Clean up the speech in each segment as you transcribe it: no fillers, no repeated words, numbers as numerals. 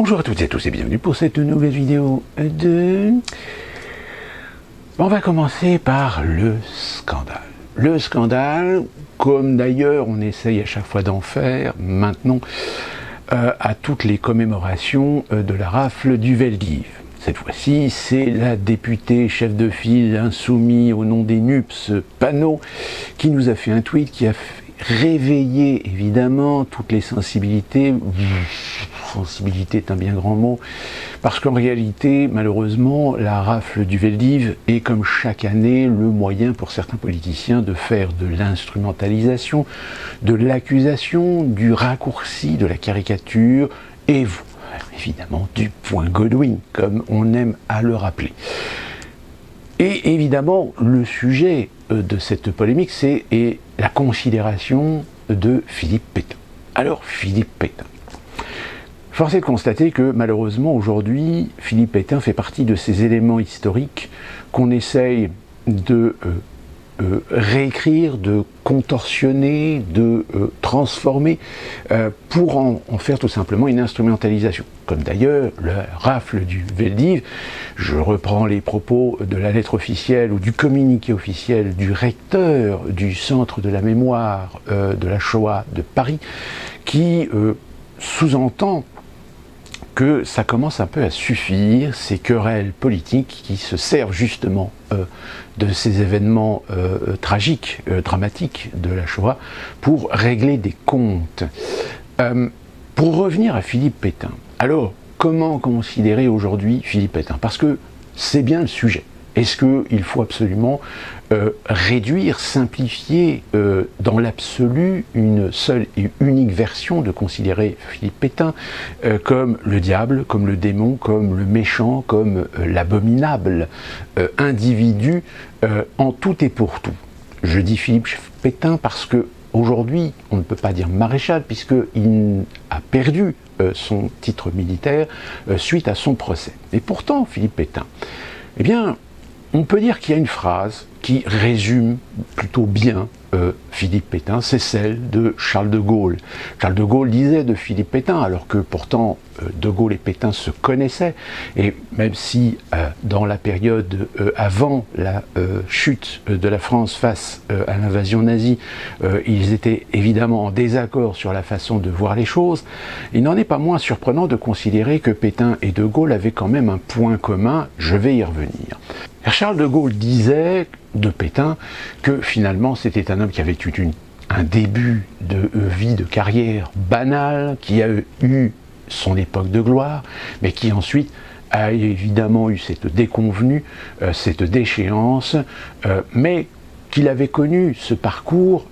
Bonjour à toutes et à tous et bienvenue pour cette nouvelle vidéo de... On va commencer par le scandale. Le scandale, comme d'ailleurs on essaye à chaque fois d'en faire maintenant à toutes les commémorations de la rafle du Veldiv. Cette fois-ci, c'est la députée chef de file insoumise au nom des NUPS, Panot, qui nous a fait un tweet qui a réveillé évidemment toutes les sensibilités. Sensibilité est un bien grand mot, parce qu'en réalité, malheureusement, la rafle du Veldiv est, comme chaque année, le moyen pour certains politiciens de faire de l'instrumentalisation, de l'accusation, du raccourci, de la caricature, et évidemment du point Godwin, comme on aime à le rappeler. Et évidemment, le sujet de cette polémique, c'est la considération de Philippe Pétain. Alors, Philippe Pétain. Force est de constater que, malheureusement, aujourd'hui, Philippe Pétain fait partie de ces éléments historiques qu'on essaye de réécrire, de contorsionner, de transformer pour en faire tout simplement une instrumentalisation. Comme d'ailleurs la rafle du Veldiv, je reprends les propos de la lettre officielle ou du communiqué officiel du recteur du Centre de la mémoire de la Shoah de Paris, qui sous-entend que ça commence un peu à suffire, ces querelles politiques qui se servent justement de ces événements tragiques, dramatiques de la Shoah, pour régler des comptes. Pour revenir à Philippe Pétain, alors comment considérer aujourd'hui Philippe Pétain? Parce que c'est bien le sujet. Est-ce qu'il faut absolument réduire, simplifier dans l'absolu une seule et unique version de considérer Philippe Pétain comme le diable, comme le démon, comme le méchant, comme l'abominable individu en tout et pour tout? Je dis Philippe Pétain parce que aujourd'hui, on ne peut pas dire maréchal puisqu'il a perdu son titre militaire suite à son procès. Et pourtant, Philippe Pétain, eh bien, on peut dire qu'il y a une phrase qui résume plutôt bien Philippe Pétain, c'est celle de Charles de Gaulle. Charles de Gaulle disait de Philippe Pétain, alors que pourtant de Gaulle et Pétain se connaissaient, et même si dans la période avant la chute de la France face à l'invasion nazie, ils étaient évidemment en désaccord sur la façon de voir les choses, il n'en est pas moins surprenant de considérer que Pétain et de Gaulle avaient quand même un point commun, je vais y revenir. Charles de Gaulle disait de Pétain que finalement c'était un homme qui avait eu un début de vie, de carrière banale, qui a eu son époque de gloire, mais qui ensuite a évidemment eu cette déconvenue, cette déchéance, mais qu'il avait connu ce parcours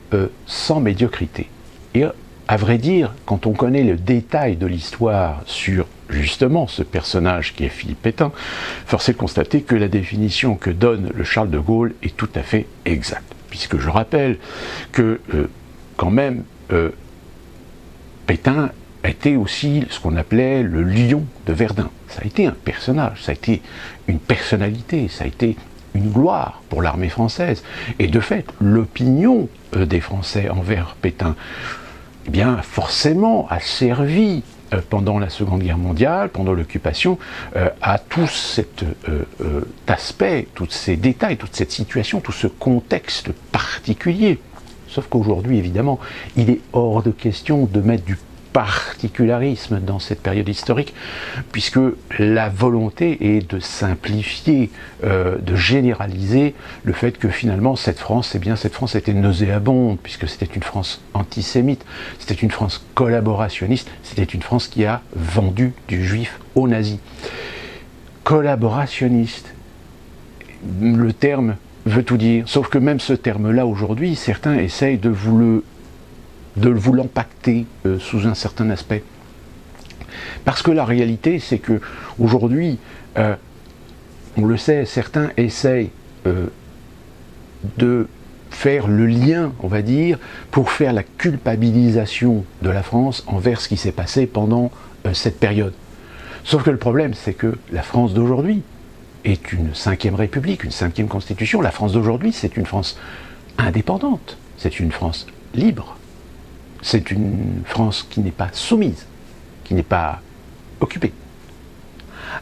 sans médiocrité. Et à vrai dire, quand on connaît le détail de l'histoire sur justement ce personnage qui est Philippe Pétain, force est de constater que la définition que donne le Charles de Gaulle est tout à fait exacte. Puisque je rappelle que quand même Pétain était aussi ce qu'on appelait le lion de Verdun. Ça a été un personnage, ça a été une personnalité, ça a été une gloire pour l'armée française. Et de fait, l'opinion des Français envers Pétain, eh bien, forcément, a servi pendant la Seconde Guerre mondiale, pendant l'occupation, à tout cet aspect, tous ces détails, toute cette situation, tout ce contexte particulier. Sauf qu'aujourd'hui, évidemment, il est hors de question de mettre du particularisme dans cette période historique, puisque la volonté est de simplifier, de généraliser le fait que finalement cette France, eh bien cette France était nauséabonde, puisque c'était une France antisémite, c'était une France collaborationniste, c'était une France qui a vendu du juif aux nazis. Collaborationniste, le terme veut tout dire, sauf que même ce terme-là aujourd'hui, certains essayent de vous l'empacter sous un certain aspect. Parce que la réalité, c'est que aujourd'hui, on le sait, certains essayent de faire le lien, on va dire, pour faire la culpabilisation de la France envers ce qui s'est passé pendant cette période. Sauf que le problème, c'est que la France d'aujourd'hui est une 5e République, une 5e Constitution. La France d'aujourd'hui, c'est une France indépendante, c'est une France libre. C'est une France qui n'est pas soumise, qui n'est pas occupée.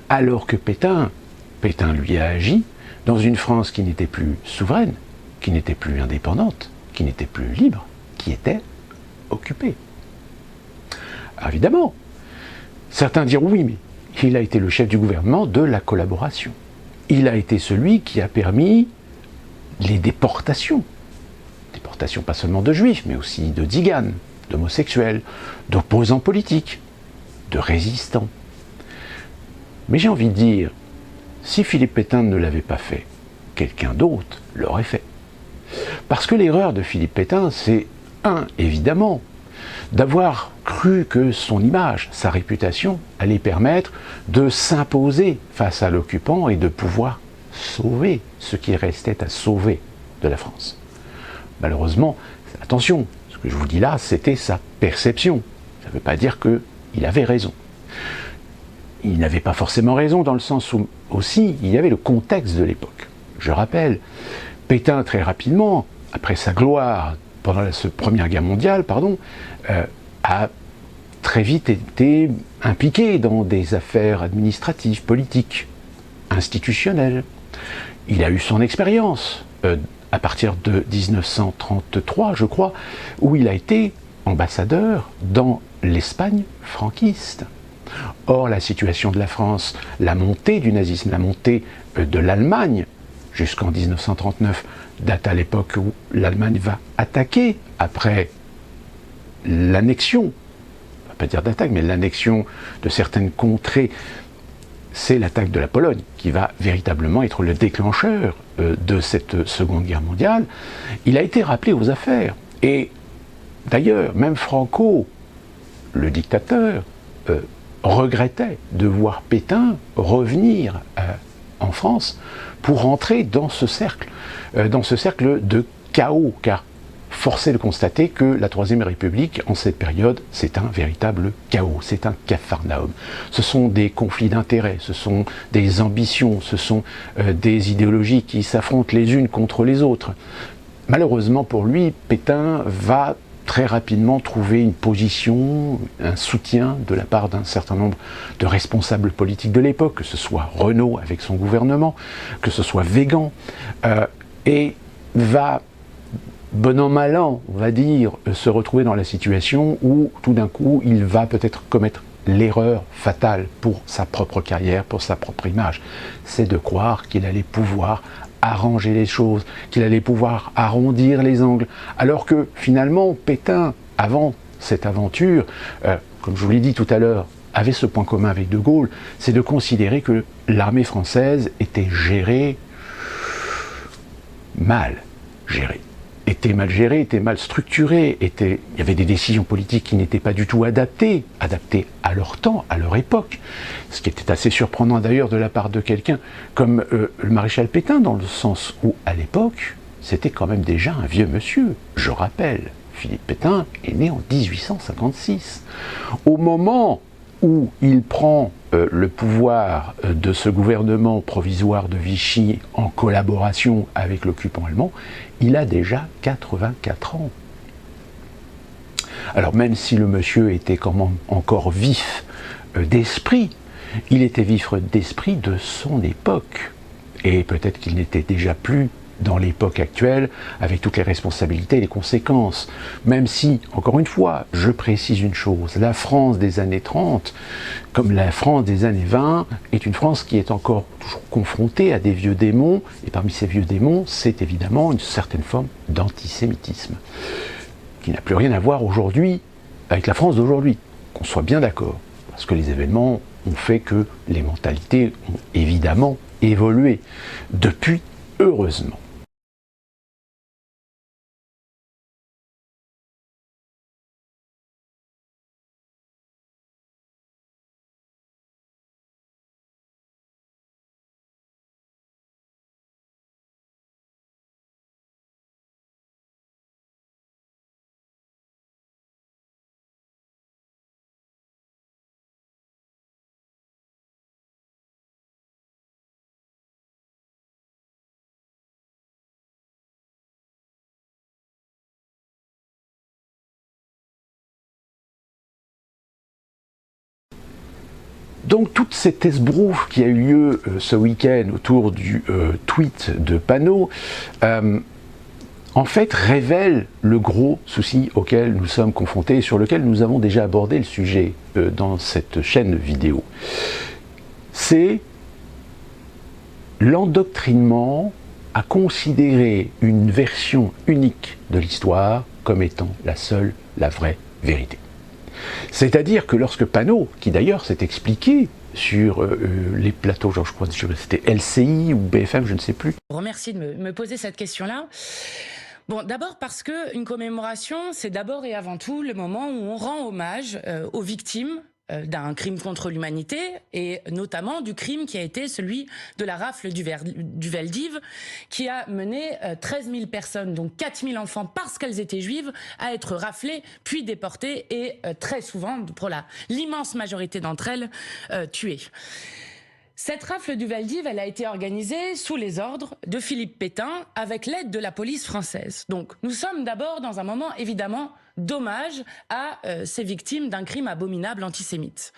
Alors que Pétain, lui, a agi dans une France qui n'était plus souveraine, qui n'était plus indépendante, qui n'était plus libre, qui était occupée. Alors évidemment, certains diront oui, mais il a été le chef du gouvernement de la collaboration. Il a été celui qui a permis les déportations. Déportations pas seulement de juifs, mais aussi de tziganes, d'homosexuels, d'opposants politiques, de résistants. Mais j'ai envie de dire, si Philippe Pétain ne l'avait pas fait, quelqu'un d'autre l'aurait fait. Parce que l'erreur de Philippe Pétain, c'est, évidemment, d'avoir cru que son image, sa réputation, allait permettre de s'imposer face à l'occupant et de pouvoir sauver ce qui restait à sauver de la France. Malheureusement, attention, ce que je vous dis là, c'était sa perception. Ça ne veut pas dire qu'il avait raison. Il n'avait pas forcément raison dans le sens où aussi il y avait le contexte de l'époque. Je rappelle, Pétain très rapidement, après sa gloire pendant la Première Guerre mondiale, a très vite été impliqué dans des affaires administratives, politiques, institutionnelles. Il a eu son expérience à partir de 1933, je crois, où il a été ambassadeur dans l'Espagne franquiste. Or, la situation de la France, la montée du nazisme, la montée de l'Allemagne, jusqu'en 1939, date à l'époque où l'Allemagne va attaquer après l'annexion, on ne va pas dire d'attaque, mais l'annexion de certaines contrées, c'est l'attaque de la Pologne qui va véritablement être le déclencheur de cette Seconde Guerre mondiale. Il a été rappelé aux affaires. Et d'ailleurs, même Franco, le dictateur, regrettait de voir Pétain revenir en France pour rentrer dans ce cercle de chaos, car force est de constater que la Troisième République, en cette période, c'est un véritable chaos, c'est un capharnaüm. Ce sont des conflits d'intérêts, ce sont des ambitions, ce sont des idéologies qui s'affrontent les unes contre les autres. Malheureusement pour lui, Pétain va très rapidement trouver une position, un soutien de la part d'un certain nombre de responsables politiques de l'époque, que ce soit Renault avec son gouvernement, que ce soit Weygand, et va, bon an mal an, on va dire, se retrouver dans la situation où tout d'un coup il va peut-être commettre l'erreur fatale pour sa propre carrière, pour sa propre image. C'est de croire qu'il allait pouvoir arranger les choses, qu'il allait pouvoir arrondir les angles, alors que finalement Pétain, avant cette aventure, comme je vous l'ai dit tout à l'heure, avait ce point commun avec De Gaulle, c'est de considérer que l'armée française était gérée mal gérée. Était mal géré, était mal structuré, il y avait des décisions politiques qui n'étaient pas du tout adaptées à leur temps, à leur époque. Ce qui était assez surprenant d'ailleurs de la part de quelqu'un comme le maréchal Pétain, dans le sens où, à l'époque, c'était quand même déjà un vieux monsieur. Je rappelle, Philippe Pétain est né en 1856. Au moment où il prend le pouvoir de ce gouvernement provisoire de Vichy en collaboration avec l'occupant allemand, il a déjà 84 ans. Alors même si le monsieur était quand même encore vif d'esprit, il était vif d'esprit de son époque. Et peut-être qu'il n'était déjà plus dans l'époque actuelle, avec toutes les responsabilités et les conséquences. Même si, encore une fois, je précise une chose, la France des années 30, comme la France des années 20, est une France qui est encore toujours confrontée à des vieux démons, et parmi ces vieux démons, c'est évidemment une certaine forme d'antisémitisme, qui n'a plus rien à voir aujourd'hui avec la France d'aujourd'hui, qu'on soit bien d'accord, parce que les événements ont fait que les mentalités ont évidemment évolué, depuis, heureusement. Donc toute cette esbrouffe qui a eu lieu ce week-end autour du tweet de Panot, en fait révèle le gros souci auquel nous sommes confrontés et sur lequel nous avons déjà abordé le sujet dans cette chaîne vidéo. C'est l'endoctrinement à considérer une version unique de l'histoire comme étant la seule, la vraie vérité. C'est-à-dire que lorsque Panot, qui d'ailleurs s'est expliqué sur les plateaux, genre je crois que c'était LCI ou BFM, je ne sais plus. Je vous remercie de me poser cette question-là. Bon, d'abord parce qu'une commémoration, c'est d'abord et avant tout le moment où on rend hommage aux victimes d'un crime contre l'humanité, et notamment du crime qui a été celui de la rafle du Veldiv, qui a mené 13 000 personnes, donc 4 000 enfants, parce qu'elles étaient juives, à être raflées, puis déportées, et très souvent, pour l'immense majorité d'entre elles, tuées. Cette rafle du Veldiv, elle a été organisée sous les ordres de Philippe Pétain, avec l'aide de la police française. Donc nous sommes d'abord dans un moment évidemment d'hommage à ces victimes d'un crime abominable antisémite.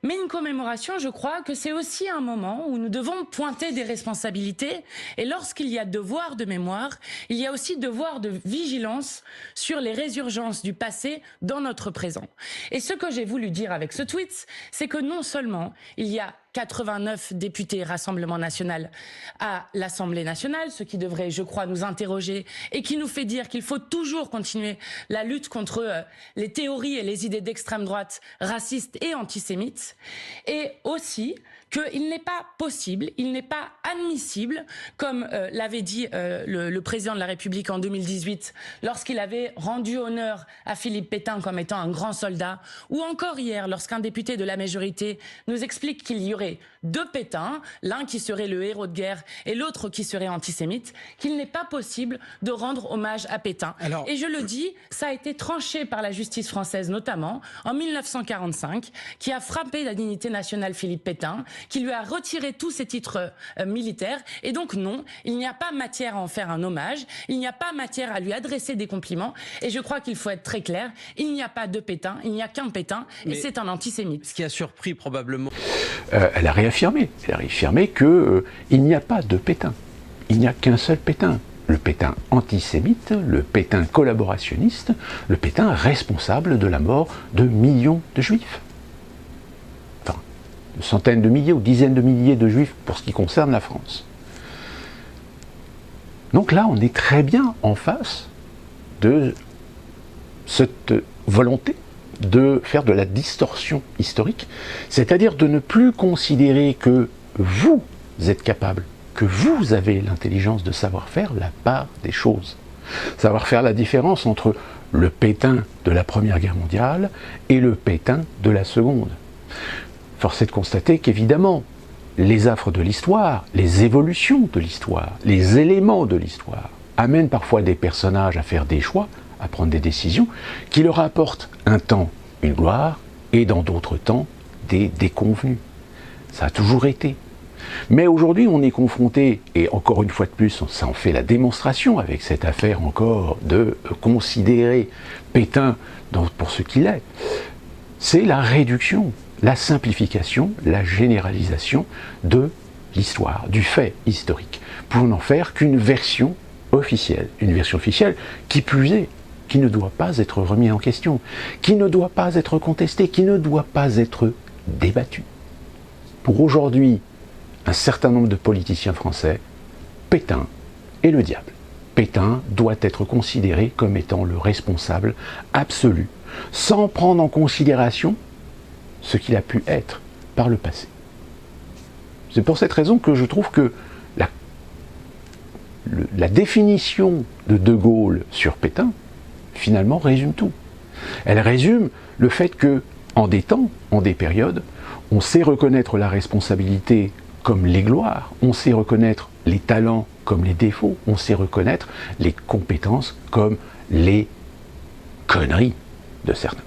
Mais une commémoration, je crois que c'est aussi un moment où nous devons pointer des responsabilités, et lorsqu'il y a devoir de mémoire, il y a aussi devoir de vigilance sur les résurgences du passé dans notre présent. Et ce que j'ai voulu dire avec ce tweet, c'est que non seulement il y a 89 députés Rassemblement National à l'Assemblée nationale, ce qui devrait, je crois, nous interroger et qui nous fait dire qu'il faut toujours continuer la lutte contre les théories et les idées d'extrême droite racistes et antisémites, et aussi qu'il n'est pas possible, il n'est pas admissible, comme l'avait dit le président de la République en 2018, lorsqu'il avait rendu honneur à Philippe Pétain comme étant un grand soldat, ou encore hier, lorsqu'un député de la majorité nous explique qu'il y aurait deux Pétains, l'un qui serait le héros de guerre et l'autre qui serait antisémite, qu'il n'est pas possible de rendre hommage à Pétain. Alors, et je le dis, ça a été tranché par la justice française notamment, en 1945, qui a frappé la dignité nationale Philippe Pétain, qui lui a retiré tous ses titres militaires, et donc non, il n'y a pas matière à en faire un hommage, il n'y a pas matière à lui adresser des compliments, et je crois qu'il faut être très clair, il n'y a pas de Pétain, il n'y a qu'un Pétain, et c'est un antisémite. Ce qui a surpris probablement... Elle a réaffirmé qu'il n'y a pas de Pétain, il n'y a qu'un seul Pétain. Le Pétain antisémite, le Pétain collaborationniste, le Pétain responsable de la mort de millions de juifs. Enfin, de centaines de milliers ou dizaines de milliers de juifs pour ce qui concerne la France. Donc là, on est très bien en face de cette volonté de faire de la distorsion historique, c'est-à-dire de ne plus considérer que vous êtes capable, que vous avez l'intelligence de savoir faire la part des choses, savoir faire la différence entre le Pétain de la Première Guerre mondiale et le Pétain de la Seconde. Force est de constater qu'évidemment, les affres de l'histoire, les évolutions de l'histoire, les éléments de l'histoire amènent parfois des personnages à faire des choix, à prendre des décisions qui leur apportent un temps une gloire et dans d'autres temps des déconvenues. Ça a toujours été. Mais aujourd'hui on est confronté, et encore une fois de plus ça en fait la démonstration avec cette affaire encore de considérer Pétain pour ce qu'il est, c'est la réduction, la simplification, la généralisation de l'histoire, du fait historique, pour n'en faire qu'une version officielle. Une version officielle qui plus est, qui ne doit pas être remis en question, qui ne doit pas être contesté, qui ne doit pas être débattu. Pour aujourd'hui, un certain nombre de politiciens français, Pétain est le diable. Pétain doit être considéré comme étant le responsable absolu, sans prendre en considération ce qu'il a pu être par le passé. C'est pour cette raison que je trouve que la définition de Gaulle sur Pétain, finalement, résume tout. Elle résume le fait que, en des temps, en des périodes, on sait reconnaître la responsabilité comme les gloires, on sait reconnaître les talents comme les défauts, on sait reconnaître les compétences comme les conneries de certains.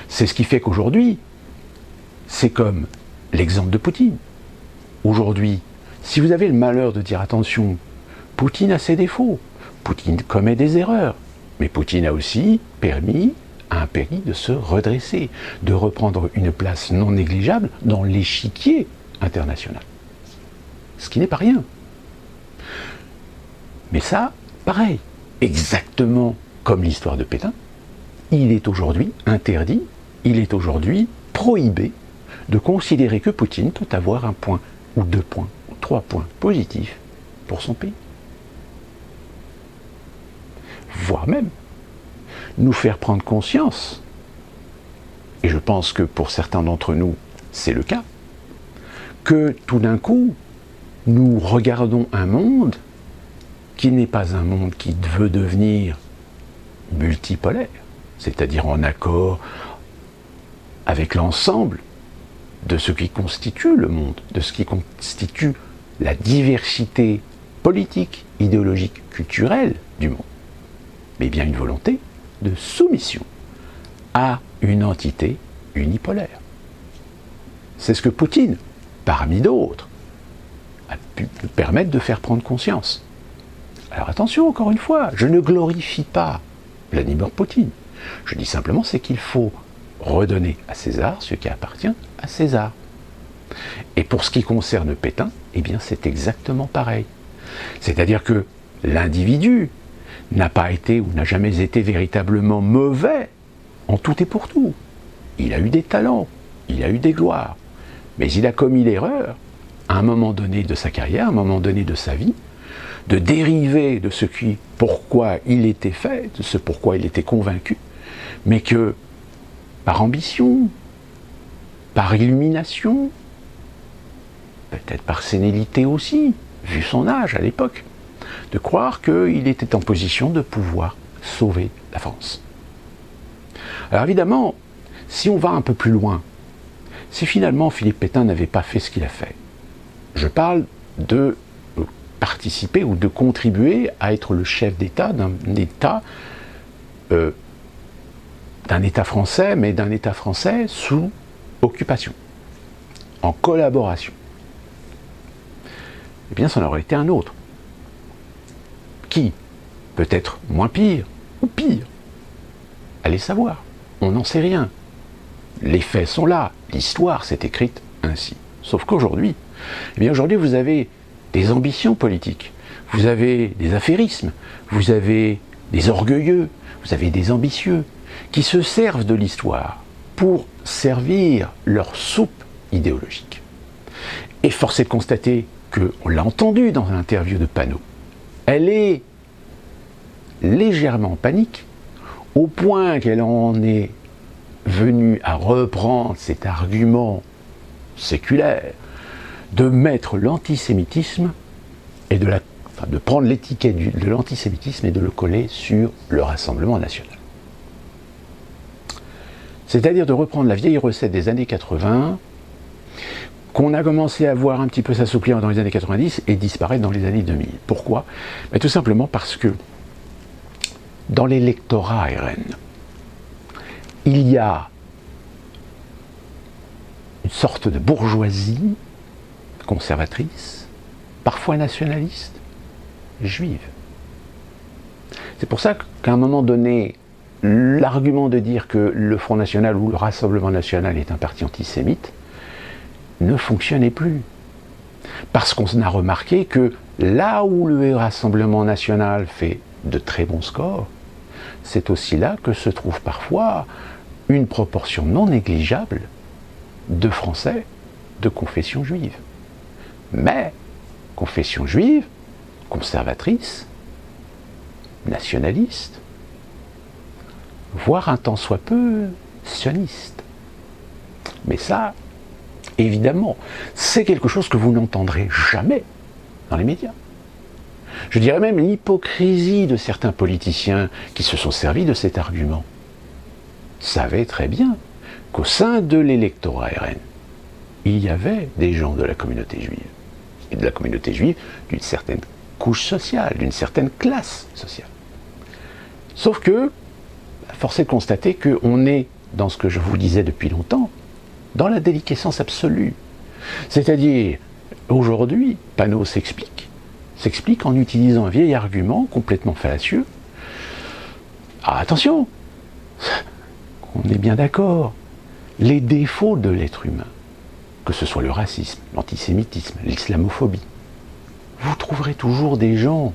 C'est ce qui fait qu'aujourd'hui, c'est comme l'exemple de Poutine. Aujourd'hui, si vous avez le malheur de dire attention, Poutine a ses défauts, Poutine commet des erreurs, mais Poutine a aussi permis a un pays de se redresser, de reprendre une place non négligeable dans l'échiquier international. Ce qui n'est pas rien. Mais ça, pareil, exactement comme l'histoire de Pétain, il est aujourd'hui interdit, il est aujourd'hui prohibé de considérer que Poutine peut avoir un point, ou 2 points, ou 3 points positifs pour son pays. Voire même nous faire prendre conscience, et je pense que pour certains d'entre nous c'est le cas, que tout d'un coup nous regardons un monde qui n'est pas un monde qui veut devenir multipolaire, c'est-à-dire en accord avec l'ensemble de ce qui constitue le monde, de ce qui constitue la diversité politique, idéologique, culturelle du monde, mais bien une volonté de soumission à une entité unipolaire. C'est ce que Poutine, parmi d'autres, a pu nous permettre de faire prendre conscience. Alors attention, encore une fois, je ne glorifie pas Vladimir Poutine. Je dis simplement c'est qu'il faut redonner à César ce qui appartient à César. Et pour ce qui concerne Pétain, eh bien c'est exactement pareil. C'est-à-dire que l'individu n'a pas été ou n'a jamais été véritablement mauvais en tout et pour tout. Il a eu des talents, il a eu des gloires, mais il a commis l'erreur, à un moment donné de sa carrière, à un moment donné de sa vie, de dériver de ce qui, pourquoi il était fait, de ce pourquoi il était convaincu, mais que par ambition, par illumination, peut-être par sénilité aussi, vu son âge à l'époque, de croire qu'il était en position de pouvoir sauver la France. Alors évidemment, si on va un peu plus loin, si finalement Philippe Pétain n'avait pas fait ce qu'il a fait, je parle de participer ou de contribuer à être le chef d'État d'un État français, mais d'un État français sous occupation, en collaboration. Eh bien, ça en aurait été un autre. Qui, peut-être moins pire, ou pire, allez savoir, on n'en sait rien. Les faits sont là, l'histoire s'est écrite ainsi. Sauf qu'aujourd'hui, eh bien aujourd'hui vous avez des ambitions politiques, vous avez des affairismes, vous avez des orgueilleux, vous avez des ambitieux, qui se servent de l'histoire pour servir leur soupe idéologique. Et force est de constater que, on l'a entendu dans l'interview de Panot, elle est légèrement en panique, au point qu'elle en est venue à reprendre cet argument séculaire de mettre l'antisémitisme et de prendre l'étiquette de l'antisémitisme et de le coller sur le Rassemblement national. C'est-à-dire de reprendre la vieille recette des années 80, qu'on a commencé à voir un petit peu s'assouplir dans les années 90 et disparaître dans les années 2000. Pourquoi ? Tout simplement parce que dans l'électorat RN, il y a une sorte de bourgeoisie conservatrice, parfois nationaliste, juive. C'est pour ça qu'à un moment donné, l'argument de dire que le Front National ou le Rassemblement National est un parti antisémite ne fonctionnait plus. Parce qu'on a remarqué que là où le Rassemblement National fait de très bons scores, c'est aussi là que se trouve parfois une proportion non négligeable de Français de confession juive. Mais confession juive, conservatrice, nationaliste, voire un tant soit peu sioniste. Mais ça, évidemment, c'est quelque chose que vous n'entendrez jamais dans les médias. Je dirais même l'hypocrisie de certains politiciens qui se sont servis de cet argument savaient très bien qu'au sein de l'électorat RN, il y avait des gens de la communauté juive, et de la communauté juive d'une certaine couche sociale, d'une certaine classe sociale. Sauf que, force est de constater qu'on est dans ce que je vous disais depuis longtemps, dans la déliquescence absolue. C'est-à-dire, aujourd'hui, Panot s'explique en utilisant un vieil argument complètement fallacieux. Ah, attention, on est bien d'accord, les défauts de l'être humain, que ce soit le racisme, l'antisémitisme, l'islamophobie, vous trouverez toujours des gens,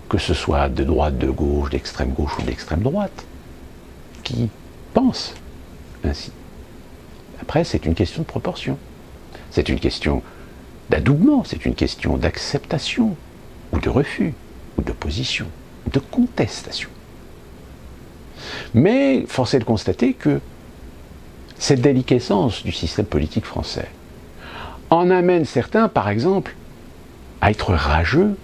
que ce soit de droite, de gauche, d'extrême gauche ou d'extrême droite, qui pensent ainsi. Après, c'est une question de proportion. C'est une question d'adoubement, c'est une question d'acceptation, ou de refus, ou d'opposition, de contestation. Mais force est de constater que cette déliquescence du système politique français en amène certains, par exemple, à être rageux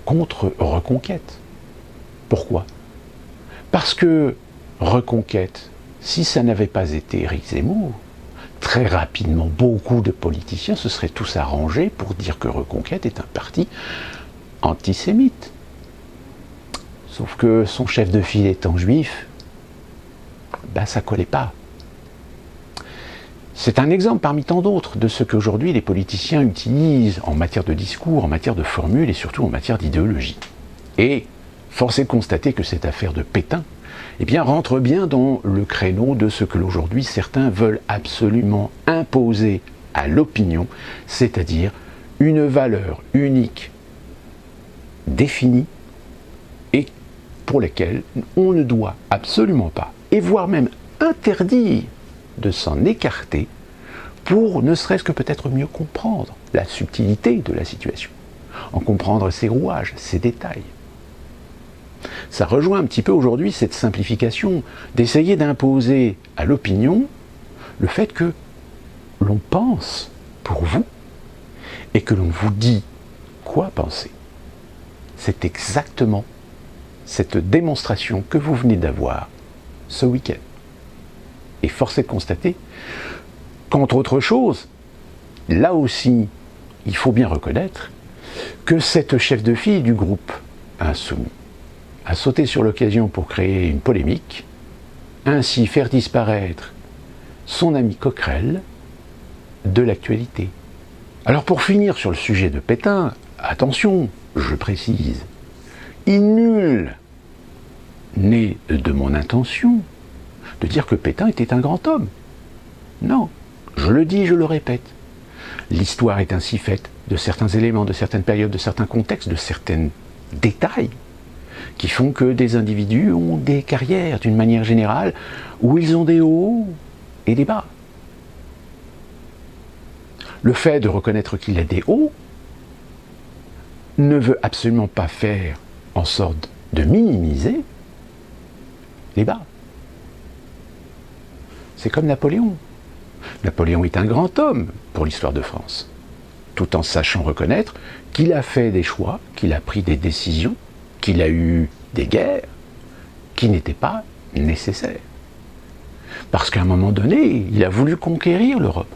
contre Reconquête. Pourquoi? Parce que Reconquête, si ça n'avait pas été Éric Zemmour, très rapidement, beaucoup de politiciens se seraient tous arrangés pour dire que Reconquête est un parti antisémite. Sauf que son chef de file étant juif, ça collait pas. C'est un exemple parmi tant d'autres de ce qu'aujourd'hui les politiciens utilisent en matière de discours, en matière de formules et surtout en matière d'idéologie. Et force est de constater que cette affaire de Pétain rentre bien dans le créneau de ce que aujourd'hui certains veulent absolument imposer à l'opinion, c'est-à-dire une valeur unique, définie, et pour laquelle on ne doit absolument pas, et voire même interdire de s'en écarter pour ne serait-ce que peut-être mieux comprendre la subtilité de la situation, en comprendre ses rouages, ses détails. Ça rejoint un petit peu aujourd'hui cette simplification d'essayer d'imposer à l'opinion le fait que l'on pense pour vous et que l'on vous dit quoi penser. C'est exactement cette démonstration que vous venez d'avoir ce week-end. Et force est de constater qu'entre autres choses, là aussi, il faut bien reconnaître que cette chef de file du groupe Insoumis a sauté sur l'occasion pour créer une polémique, ainsi faire disparaître son ami Coquerel de l'actualité. Alors pour finir sur le sujet de Pétain, attention, je précise, nul n'est de mon intention de dire que Pétain était un grand homme. Non, je le dis, je le répète. L'histoire est ainsi faite de certains éléments, de certaines périodes, de certains contextes, de certains détails qui font que des individus ont des carrières d'une manière générale où ils ont des hauts et des bas. Le fait de reconnaître qu'il a des hauts ne veut absolument pas faire en sorte de minimiser les bas. C'est comme Napoléon. Napoléon est un grand homme pour l'histoire de France, tout en sachant reconnaître qu'il a fait des choix, qu'il a pris des décisions, qu'il a eu des guerres qui n'étaient pas nécessaires. Parce qu'à un moment donné, il a voulu conquérir l'Europe.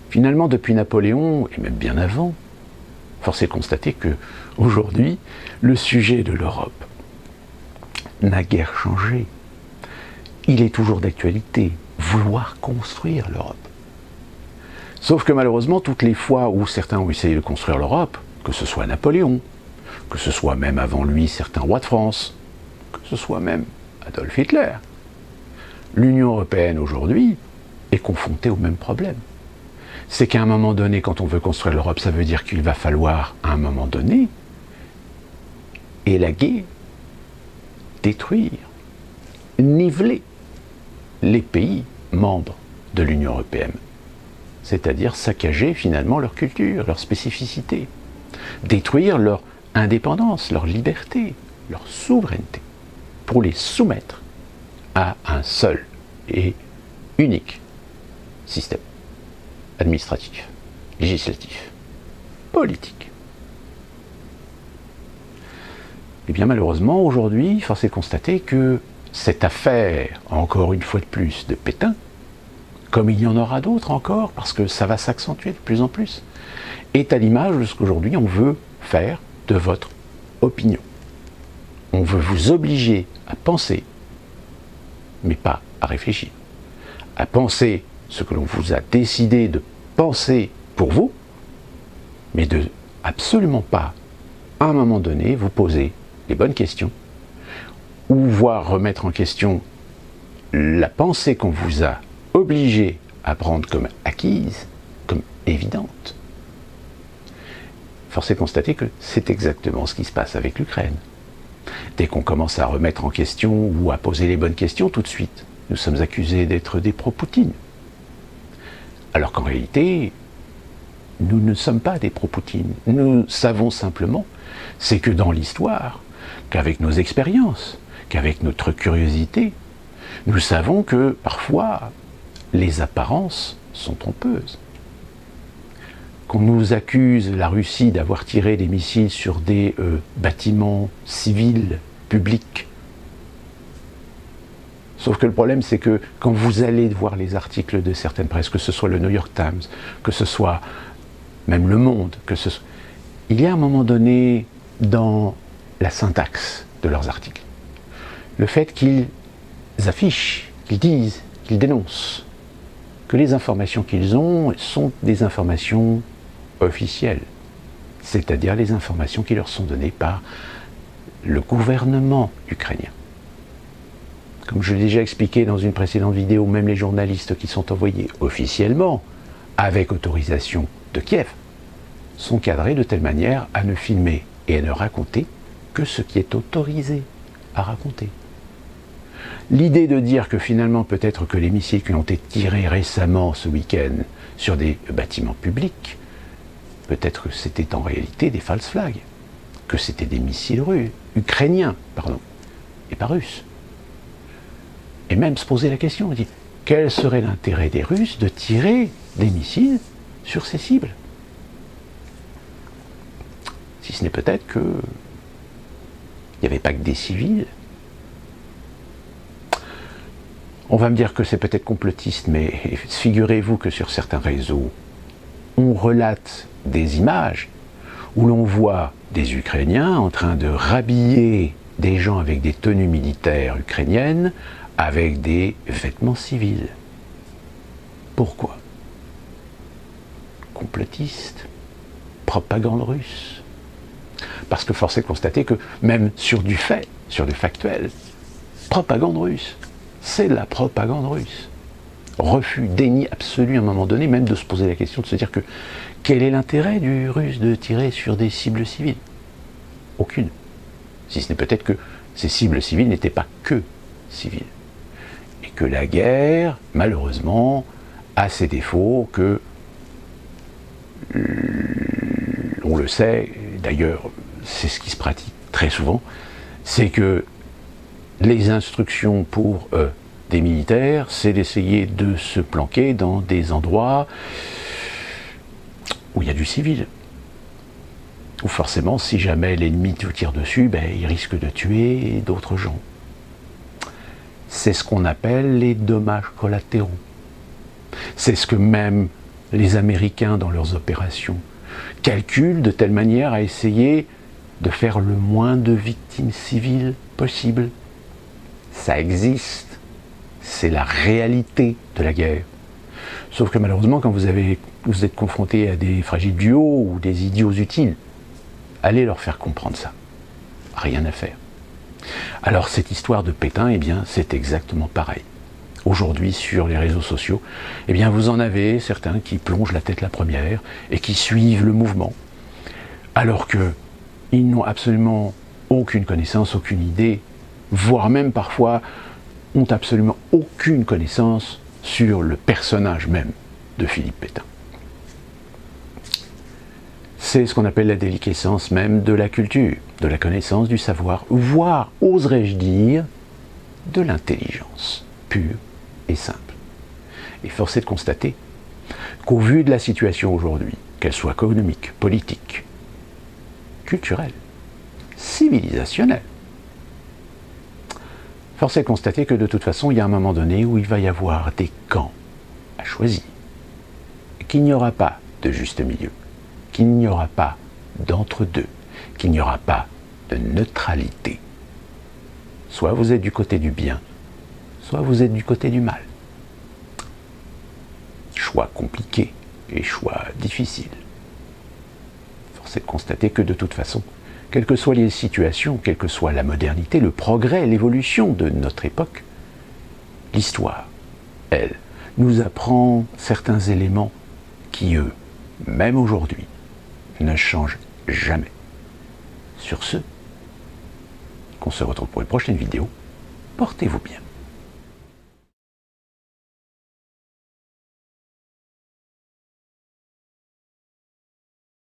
Finalement, depuis Napoléon, et même bien avant, force est de constater qu'aujourd'hui, le sujet de l'Europe n'a guère changé. Il est toujours d'actualité, vouloir construire l'Europe. Sauf que malheureusement, toutes les fois où certains ont essayé de construire l'Europe, que ce soit Napoléon, que ce soit même avant lui certains rois de France, que ce soit même Adolf Hitler, l'Union européenne aujourd'hui est confrontée au même problème. C'est qu'à un moment donné, quand on veut construire l'Europe, ça veut dire qu'il va falloir, à un moment donné, élaguer, détruire, niveler les pays membres de l'Union européenne. C'est-à-dire saccager finalement leur culture, leur spécificité, détruire leur indépendance, leur liberté, leur souveraineté, pour les soumettre à un seul et unique système administratif, législatif, politique. Et bien malheureusement, aujourd'hui, force est de constater que cette affaire, encore une fois de plus, de Pétain, comme il y en aura d'autres encore, parce que ça va s'accentuer de plus en plus, est à l'image de ce qu'aujourd'hui on veut faire de votre opinion. On veut vous obliger à penser, mais pas à réfléchir. À penser ce que l'on vous a décidé de penser pour vous, mais de absolument pas, à un moment donné, vous poser les bonnes questions, ou voire remettre en question la pensée qu'on vous a obligé à prendre comme acquise, comme évidente. Force est de constater que c'est exactement ce qui se passe avec l'Ukraine. Dès qu'on commence à remettre en question ou à poser les bonnes questions, tout de suite, nous sommes accusés d'être des pro-Poutine. Alors qu'en réalité, nous ne sommes pas des pro-Poutine. Nous savons simplement, c'est que dans l'histoire, qu'avec nos expériences, qu'avec notre curiosité, nous savons que parfois, les apparences sont trompeuses. Qu'on nous accuse, la Russie, d'avoir tiré des missiles sur des bâtiments civils, publics. Sauf que le problème, c'est que quand vous allez voir les articles de certaines presses, que ce soit le New York Times, que ce soit même Le Monde, il y a un moment donné dans la syntaxe de leurs articles, le fait qu'ils affichent, qu'ils disent, qu'ils dénoncent, que les informations qu'ils ont sont des informations officielles, c'est-à-dire les informations qui leur sont données par le gouvernement ukrainien. Comme je l'ai déjà expliqué dans une précédente vidéo, même les journalistes qui sont envoyés officiellement, avec autorisation de Kiev, sont cadrés de telle manière à ne filmer et à ne raconter que ce qui est autorisé à raconter. L'idée de dire que finalement peut-être que les missiles qui ont été tirés récemment ce week-end sur des bâtiments publics, peut-être que c'était en réalité des false flags, que c'était des missiles ukrainiens, et pas russes. Et même se poser la question, on dit, quel serait l'intérêt des Russes de tirer des missiles sur ces cibles? Si ce n'est peut-être que il n'y avait pas que des civils. On va me dire que c'est peut-être complotiste, mais figurez-vous que sur certains réseaux, on relate des images où l'on voit des Ukrainiens en train de rhabiller des gens avec des tenues militaires ukrainiennes avec des vêtements civils. Pourquoi? Complotiste, propagande russe. Parce que force est de constater que même sur du fait, sur du factuel, propagande russe, c'est de la propagande russe. Refus, déni absolu à un moment donné, même de se poser la question de se dire que quel est l'intérêt du russe de tirer sur des cibles civiles? Aucune. Si ce n'est peut-être que ces cibles civiles n'étaient pas que civiles. Et que la guerre, malheureusement, a ses défauts que, on le sait, d'ailleurs, c'est ce qui se pratique très souvent, c'est que les instructions pour des militaires, c'est d'essayer de se planquer dans des endroits où il y a du civil. Où forcément, si jamais l'ennemi vous tire dessus, il risque de tuer d'autres gens. C'est ce qu'on appelle les dommages collatéraux. C'est ce que même les Américains, dans leurs opérations, calculent de telle manière à essayer de faire le moins de victimes civiles possible. Ça existe. C'est la réalité de la guerre. Sauf que malheureusement, quand vous êtes confronté à des fragiles duos ou des idiots utiles, allez leur faire comprendre ça. Rien à faire. Alors cette histoire de Pétain, eh bien, c'est exactement pareil. Aujourd'hui, sur les réseaux sociaux, eh bien, vous en avez certains qui plongent la tête la première et qui suivent le mouvement, alors qu'ils n'ont absolument aucune connaissance, aucune idée, voire même parfois ont absolument aucune connaissance sur le personnage même de Philippe Pétain. C'est ce qu'on appelle la déliquescence même de la culture, de la connaissance, du savoir, voire, oserais-je dire, de l'intelligence pure et simple. Et force est de constater qu'au vu de la situation aujourd'hui, qu'elle soit économique, politique, culturelle, civilisationnelle, force est de constater que de toute façon, il y a un moment donné où il va y avoir des camps à choisir, qu'il n'y aura pas de juste milieu, qu'il n'y aura pas d'entre-deux, qu'il n'y aura pas de neutralité. Soit vous êtes du côté du bien, soit vous êtes du côté du mal. Choix compliqué et choix difficile. Force est de constater que de toute façon, quelles que soient les situations, quelle que soit la modernité, le progrès, l'évolution de notre époque, l'histoire, elle, nous apprend certains éléments qui, eux, même aujourd'hui, ne changent jamais. Sur ce, qu'on se retrouve pour une prochaine vidéo, portez-vous bien.